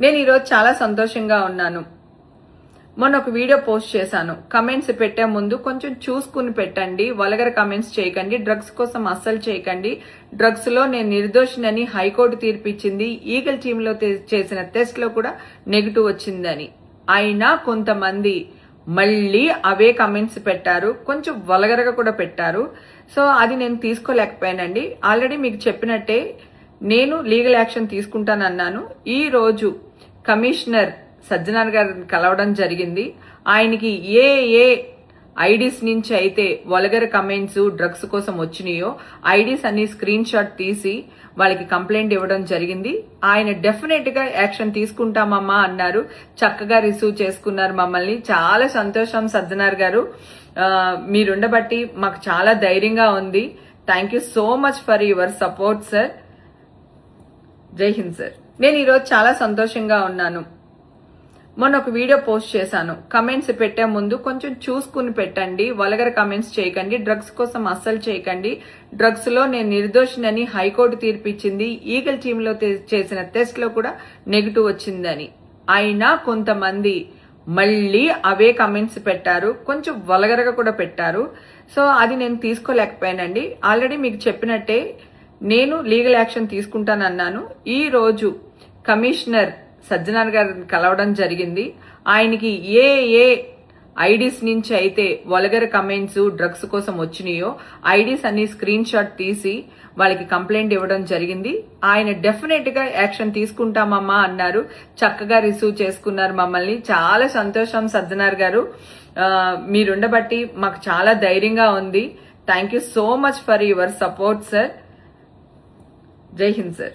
నేను ఈరోజు చాలా సంతోషంగా ఉన్నాను. మొన్న ఒక వీడియో పోస్ట్ చేశాను. కమెంట్స్ పెట్టే ముందు కొంచెం చూసుకుని పెట్టండి. వల్గర్ కమెంట్స్ చేయకండి. డ్రగ్స్ కోసం అస్సలు చేయకండి. డ్రగ్స్ లో నేను నిర్దోషినని హైకోర్టు తీర్పిచ్చింది. ఈగల్ టీమ్ లో చేసిన టెస్ట్ లో కూడా నెగిటివ్ వచ్చిందని. అయినా కొంతమంది మళ్ళీ అవే కమెంట్స్ పెట్టారు. కొంచెం వల్గర్గా కూడా పెట్టారు. సో అది నేను తీసుకోలేకపోయానండి. ఆల్రెడీ మీకు చెప్పినట్టే నేను లీగల్ యాక్షన్ తీసుకుంటానన్నాను. ఈ రోజు కమిషనర్ సజ్జనార్ గారిని కలవడం జరిగింది. ఆయనకి ఏ ఐడీస్ నుంచి అయితే వల్గర్ కమెంట్స్ డ్రగ్స్ కోసం వచ్చినాయో ఐడీస్ అన్ని స్క్రీన్ షాట్ తీసి వాళ్ళకి కంప్లైంట్ ఇవ్వడం జరిగింది. ఆయన డెఫినెట్ గా యాక్షన్ తీసుకుంటామమ్మా అన్నారు. చక్కగా రిసీవ్ చేసుకున్నారు మమ్మల్ని. చాలా సంతోషం సజ్జనార్ గారు, మీరుండబట్టి మాకు చాలా ధైర్యంగా ఉంది. Thank you so much for your support sir. జై హింద్ సార్. నేను ఈరోజు చాలా సంతోషంగా ఉన్నాను. మొన్న ఒక వీడియో పోస్ట్ చేశాను. కమెంట్స్ పెట్టే ముందు కొంచెం చూసుకుని పెట్టండి. వల్గర్ కమెంట్స్ చేయకండి. డ్రగ్స్ కోసం అస్సలు చేయకండి. డ్రగ్స్ లో నేను నిర్దోషినని హైకోర్టు తీర్పిచ్చింది. ఈగల్ టీమ్ లో చేసిన టెస్ట్ లో కూడా నెగిటివ్ వచ్చిందని. అయినా కొంతమంది మళ్ళీ అవే కమెంట్స్ పెట్టారు. కొంచెం వల్గర్గా కూడా పెట్టారు. సో అది నేను తీసుకోలేకపోయానండి. ఆల్రెడీ మీకు చెప్పినట్టే నేను లీగల్ యాక్షన్ తీసుకుంటానన్నాను. ఈ రోజు కమిషనర్ సజ్జనార్ గారిని కలవడం జరిగింది. ఆయనకి ఏ ఐడీస్ నుంచి అయితే వల్గర్ కమెంట్స్ డ్రగ్స్ కోసం వచ్చినాయో ఐడీస్ అన్ని స్క్రీన్ షాట్ తీసి వాళ్ళకి కంప్లైంట్ ఇవ్వడం జరిగింది. ఆయన డెఫినెట్ గా యాక్షన్ తీసుకుంటామమ్మా అన్నారు. చక్కగా రిసీవ్ చేసుకున్నారు మమ్మల్ని. చాలా సంతోషం సజ్జనార్ గారు, మీరుండబట్టి మాకు చాలా ధైర్యంగా ఉంది. Thank you so much for your support sir. జై హింద్ సార్.